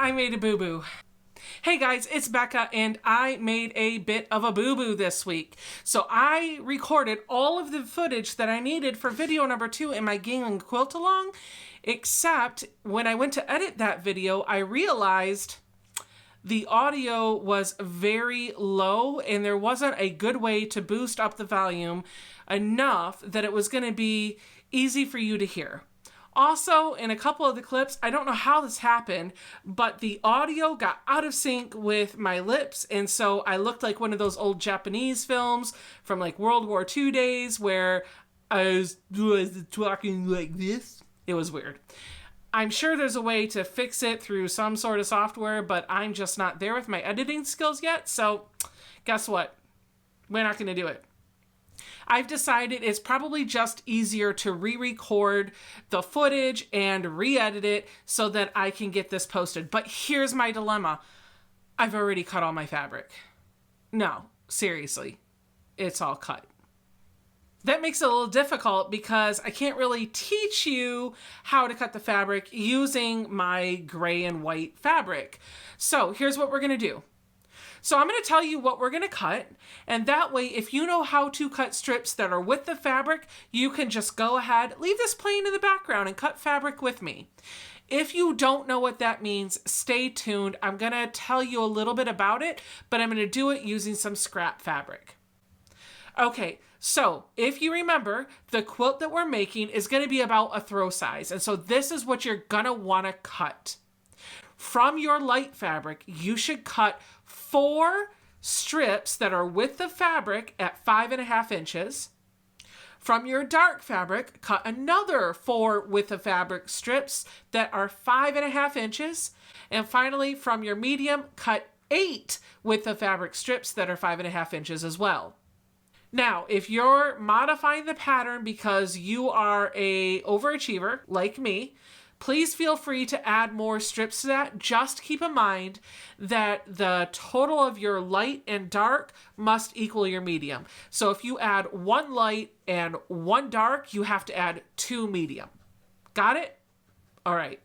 I made a boo-boo. Hey guys, it's Becca, and I made a bit of a boo-boo this week. So I recorded all of the footage that I needed for video number 2 in my Gingham Quilt along, except when I went to edit that video, I realized the audio was very low and there wasn't a good way to boost up the volume enough that it was going to be easy for you to hear. Also, in a couple of the clips, I don't know how this happened, but the audio got out of sync with my lips, and so I looked like one of those old Japanese films from like World War II days where I was talking like this. It was weird. I'm sure there's a way to fix it through some sort of software, but I'm just not there with my editing skills yet, so guess what? We're not going to do it. I've decided it's probably just easier to re-record the footage and re-edit it so that I can get this posted. But here's my dilemma. I've already cut all my fabric. No, seriously, it's all cut. That makes it a little difficult because I can't really teach you how to cut the fabric using my gray and white fabric. So here's what we're going to do. So I'm going to tell you what we're going to cut, and that way if you know how to cut strips that are with the fabric, you can just go ahead, leave this playing in the background and cut fabric with me. If you don't know what that means, stay tuned. I'm going to tell you a little bit about it, but I'm going to do it using some scrap fabric. Okay, so if you remember, the quilt that we're making is going to be about a throw size, and so this is what you're going to want to cut. From your light fabric, you should cut 4 strips that are with the fabric at 5.5 inches. From your dark fabric, cut another 4 with the fabric strips that are 5.5 inches. And finally, from your medium, cut 8 with the fabric strips that are 5.5 inches as well. Now, if you're modifying the pattern because you are an overachiever like me, please feel free to add more strips to that. Just keep in mind that the total of your light and dark must equal your medium. So if you add 1 light and 1 dark, you have to add 2 medium. Got it? All right.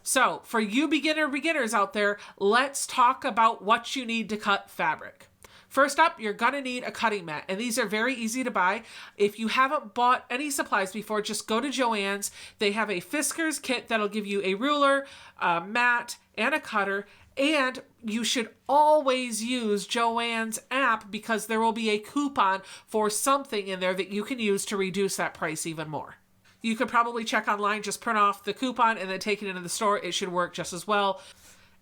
So for you beginners out there, let's talk about what you need to cut fabric. First up, you're going to need a cutting mat, and these are very easy to buy. If you haven't bought any supplies before, just go to Joann's. They have a Fisker's kit that'll give you a ruler, a mat, and a cutter, and you should always use Joann's app because there will be a coupon for something in there that you can use to reduce that price even more. You could probably check online, just print off the coupon and then take it into the store. It should work just as well.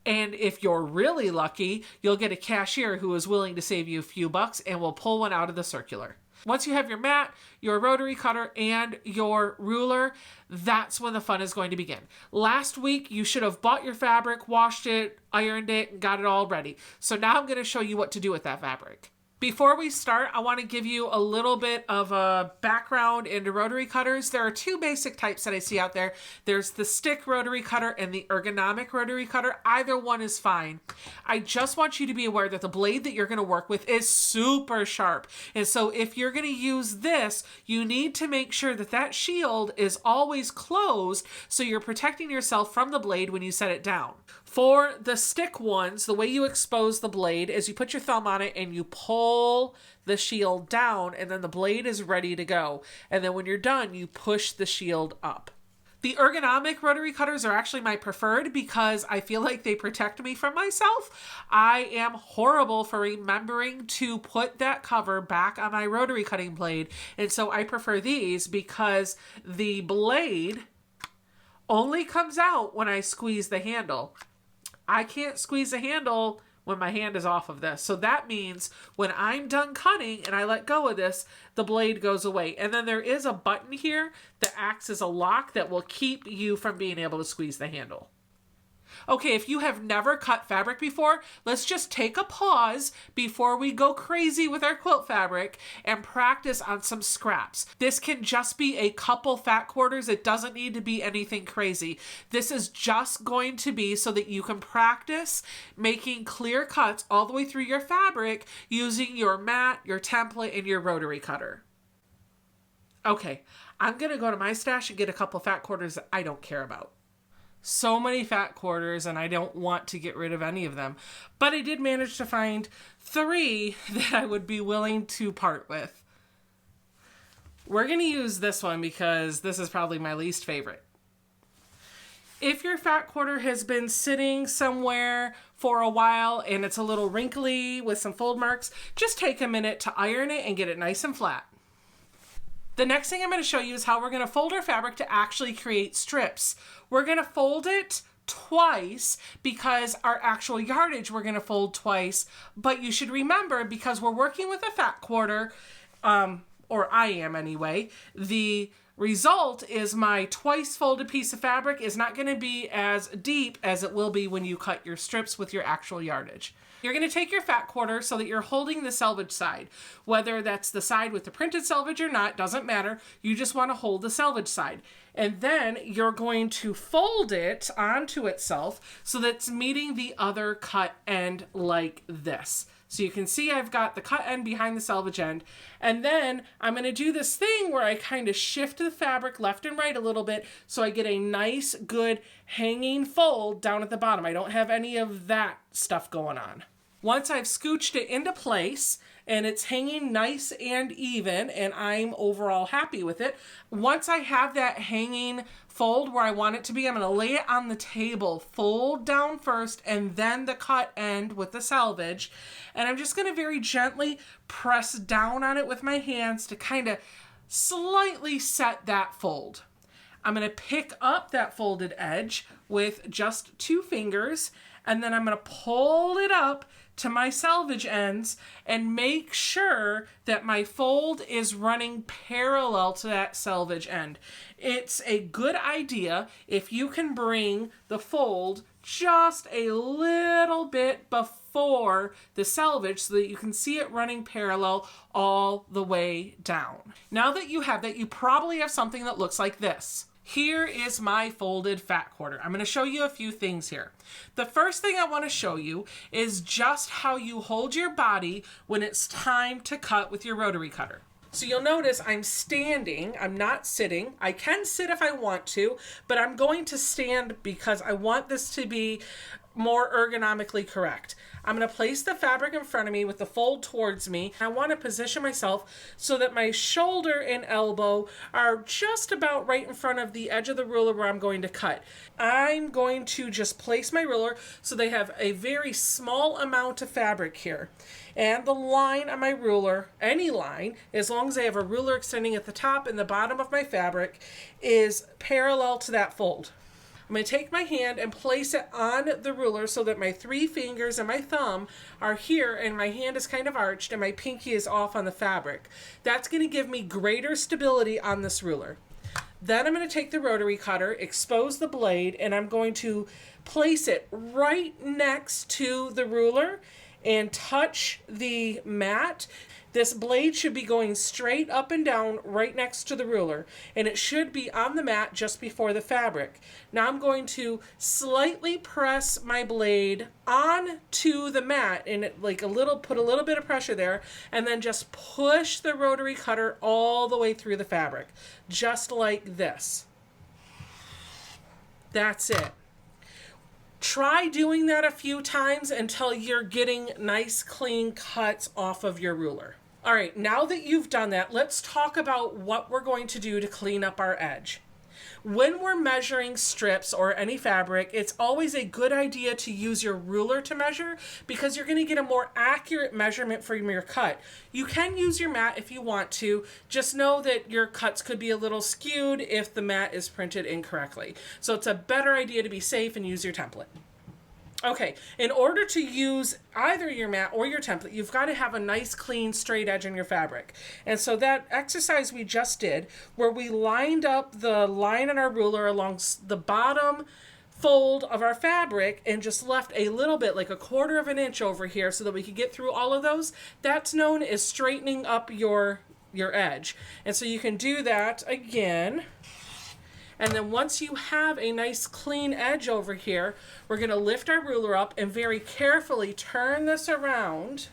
And if you're really lucky, you'll get a cashier who is willing to save you a few bucks and will pull one out of the circular. Once you have your mat, your rotary cutter, and your ruler, that's when the fun is going to begin. Last week, you should have bought your fabric, washed it, ironed it, and got it all ready. So now I'm going to show you what to do with that fabric. Before we start, I want to give you a little bit of a background into rotary cutters. There are 2 basic types that I see out there. There's the stick rotary cutter and the ergonomic rotary cutter. Either one is fine. I just want you to be aware that the blade that you're going to work with is super sharp. And so if you're going to use this, you need to make sure that that shield is always closed so you're protecting yourself from the blade when you set it down. For the stick ones, the way you expose the blade is you put your thumb on it and you pull the shield down, and then the blade is ready to go. And then when you're done, you push the shield up. The ergonomic rotary cutters are actually my preferred because I feel like they protect me from myself. I am horrible for remembering to put that cover back on my rotary cutting blade, and so I prefer these because the blade only comes out when I squeeze the handle. I can't squeeze the handle when my hand is off of this. So that means when I'm done cutting and I let go of this, the blade goes away. And then there is a button here that acts as a lock that will keep you from being able to squeeze the handle. Okay, if you have never cut fabric before, let's just take a pause before we go crazy with our quilt fabric and practice on some scraps. This can just be a couple fat quarters. It doesn't need to be anything crazy. This is just going to be so that you can practice making clear cuts all the way through your fabric using your mat, your template, and your rotary cutter. Okay, I'm going to go to my stash and get a couple fat quarters that I don't care about. so many fat quarters and I don't want to get rid of any of them. But I did manage to find 3 that I would be willing to part with. We're going to use this one because this is probably my least favorite. If your fat quarter has been sitting somewhere for a while and it's a little wrinkly with some fold marks, just take a minute to iron it and get it nice and flat. The next thing I'm going to show you is how we're going to fold our fabric to actually create strips. We're going to fold it twice because our actual yardage we're going to fold twice, but you should remember, because we're working with a fat quarter, or I am anyway, the result is my twice folded piece of fabric is not going to be as deep as it will be when you cut your strips with your actual yardage. You're going to take your fat quarter so that you're holding the selvage side. Whether that's the side with the printed selvage or not, doesn't matter. You just want to hold the selvage side. And then you're going to fold it onto itself so that it's meeting the other cut end like this. So you can see I've got the cut end behind the selvage end. And then I'm going to do this thing where I kind of shift the fabric left and right a little bit so I get a nice, good hanging fold down at the bottom. I don't have any of that stuff going on. Once I've scooched it into place and it's hanging nice and even and I'm overall happy with it, once I have that hanging fold where I want it to be, I'm going to lay it on the table, fold down first and then the cut end with the selvage. And I'm just going to very gently press down on it with my hands to kind of slightly set that fold. I'm going to pick up that folded edge with just 2 fingers and then I'm going to pull it up to my selvage ends and make sure that my fold is running parallel to that selvage end. It's a good idea if you can bring the fold just a little bit before the selvage so that you can see it running parallel all the way down. Now that you have that, you probably have something that looks like this. Here is my folded fat quarter. I'm going to show you a few things here. The first thing I want to show you is just how you hold your body when it's time to cut with your rotary cutter. So you'll notice I'm standing, I'm not sitting. I can sit if I want to, but I'm going to stand because I want this to be more ergonomically correct. I'm going to place the fabric in front of me with the fold towards me. I want to position myself so that my shoulder and elbow are just about right in front of the edge of the ruler where I'm going to cut. I'm going to just place my ruler so they have a very small amount of fabric here. And the line on my ruler, any line, as long as I have a ruler extending at the top and the bottom of my fabric, is parallel to that fold. I'm going to take my hand and place it on the ruler so that my 3 fingers and my thumb are here and my hand is kind of arched and my pinky is off on the fabric. That's going to give me greater stability on this ruler. Then I'm going to take the rotary cutter, expose the blade, and I'm going to place it right next to the ruler and touch the mat. This blade should be going straight up and down right next to the ruler, and it should be on the mat just before the fabric. Now I'm going to slightly press my blade onto the mat and put a little bit of pressure there, and then just push the rotary cutter all the way through the fabric, just like this. That's it. Try doing that a few times until you're getting nice clean cuts off of your ruler. All right, now that you've done that, let's talk about what we're going to do to clean up our edge. When we're measuring strips or any fabric, it's always a good idea to use your ruler to measure because you're going to get a more accurate measurement from your cut. You can use your mat if you want to. Just know that your cuts could be a little skewed if the mat is printed incorrectly. So it's a better idea to be safe and use your template. Okay, in order to use either your mat or your template, you've got to have a nice, clean, straight edge in your fabric. And so that exercise we just did, where we lined up the line on our ruler along the bottom fold of our fabric and just left a little bit, like 1/4 of an inch over here so that we could get through all of those, that's known as straightening up your edge. And so you can do that again. And then once you have a nice clean edge over here, we're going to lift our ruler up and very carefully turn this around.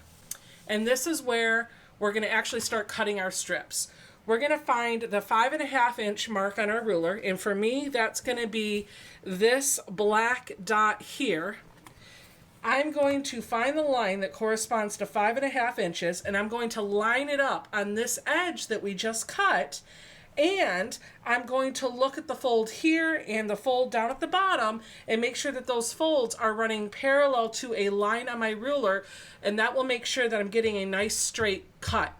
And this is where we're going to actually start cutting our strips. we're going to find the 5.5-inch mark on our ruler. And for me, that's going to be this black dot here. I'm going to find the line that corresponds to 5.5 inches, and I'm going to line it up on this edge that we just cut. And I'm going to look at the fold here and the fold down at the bottom and make sure that those folds are running parallel to a line on my ruler, and that will make sure that I'm getting a nice straight cut.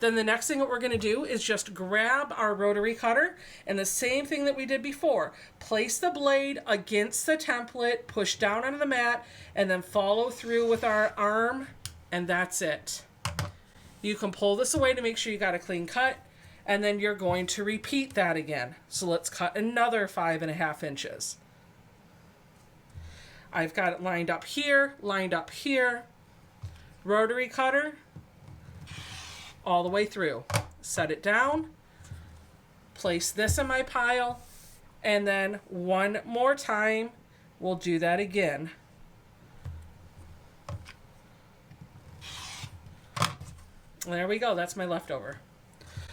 Then the next thing that we're going to do is just grab our rotary cutter, and the same thing that we did before. Place the blade against the template, push down onto the mat, and then follow through with our arm, and that's it. You can pull this away to make sure you got a clean cut, and then you're going to repeat that again. So let's cut another 5.5 inches. I've got it lined up here, rotary cutter, all the way through. Set it down, place this in my pile, and then one more time, we'll do that again. There we go, that's my leftover.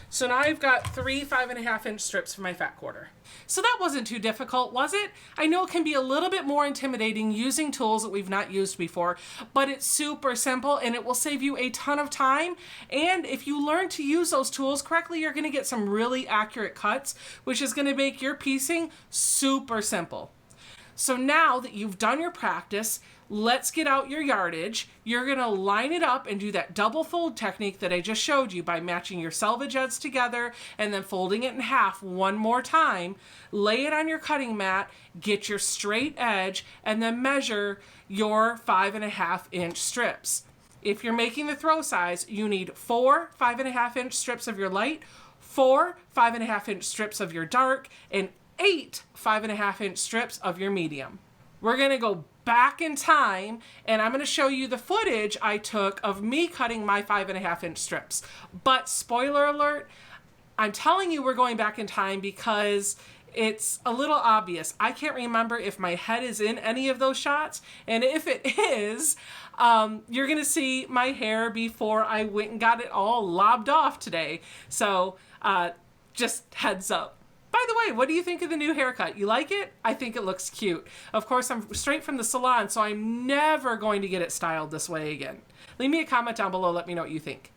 So now I've got 3 5.5-inch strips for my fat quarter. So that wasn't too difficult, was it? I know it can be a little bit more intimidating using tools that we've not used before, but it's super simple and it will save you a ton of time. And if you learn to use those tools correctly, you're going to get some really accurate cuts, which is going to make your piecing super simple. So now that you've done your practice, let's get out your yardage. You're going to line it up and do that double fold technique that I just showed you by matching your selvage ends together and then folding it in half one more time. Lay it on your cutting mat, get your straight edge, and then measure your 5.5-inch strips. If you're making the throw size, you need 4 5.5-inch strips of your light, 4 5.5-inch strips of your dark, and 8 5.5-inch strips of your medium. We're going to go back in time, and I'm going to show you the footage I took of me cutting my 5.5-inch strips. But spoiler alert, I'm telling you we're going back in time because it's a little obvious. I can't remember if my head is in any of those shots, and if it is, you're going to see my hair before I went and got it all lobbed off today. So just heads up. By the way, what do you think of the new haircut? You like it? I think it looks cute. Of course, I'm straight from the salon, so I'm never going to get it styled this way again. Leave me a comment down below. Let me know what you think.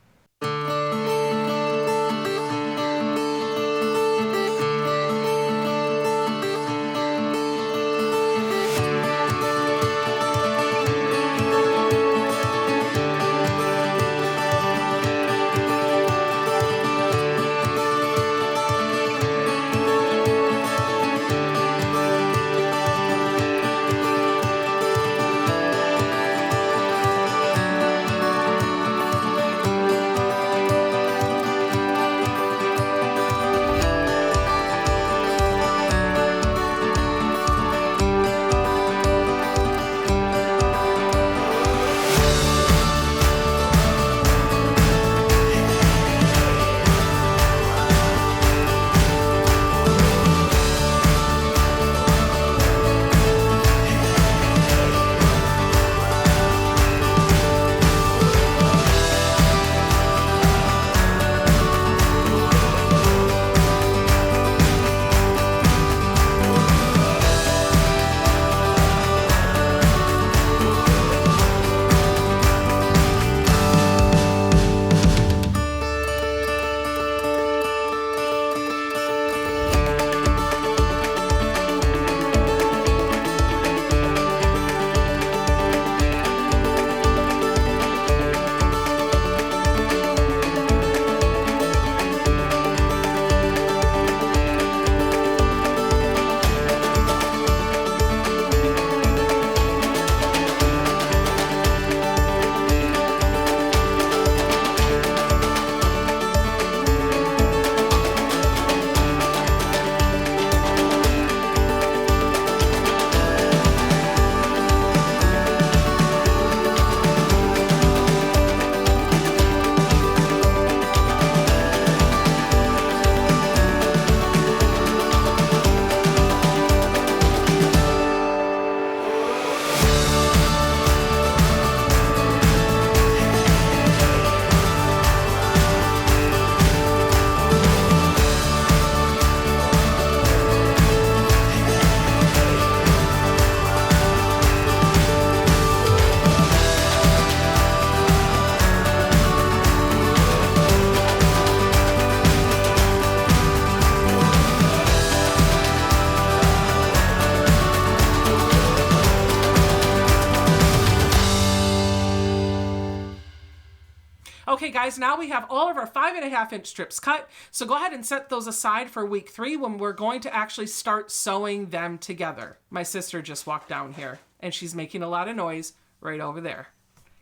Okay, guys, now we have all of our 5.5-inch strips cut. So go ahead and set those aside for week 3 when we're going to actually start sewing them together. My sister just walked down here and she's making a lot of noise right over there.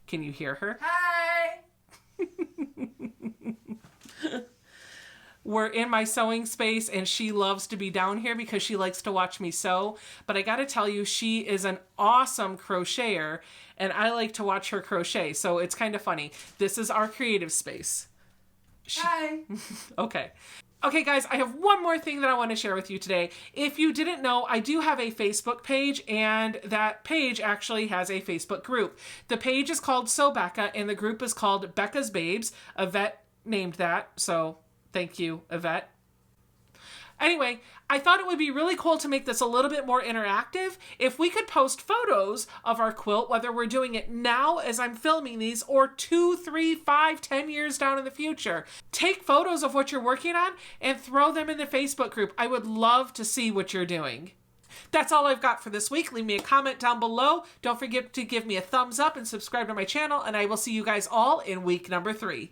Can you hear her? Hi! We're in my sewing space and she loves to be down here because she likes to watch me sew. But I gotta tell you, she is an awesome crocheter and I like to watch her crochet. So it's kind of funny. This is our creative space. Hi! Okay. Okay, guys, I have one more thing that I want to share with you today. If you didn't know, I do have a Facebook page, and that page actually has a Facebook group. The page is called Sew Becca, and the group is called Becca's Babes. Yvette named that, so thank you, Yvette. Anyway, I thought it would be really cool to make this a little bit more interactive if we could post photos of our quilt, whether we're doing it now as I'm filming these or 2, 3, 5, 10 years down in the future. Take photos of what you're working on and throw them in the Facebook group. I would love to see what you're doing. That's all I've got for this week. Leave me a comment down below. Don't forget to give me a thumbs up and subscribe to my channel, and I will see you guys all in week number 3.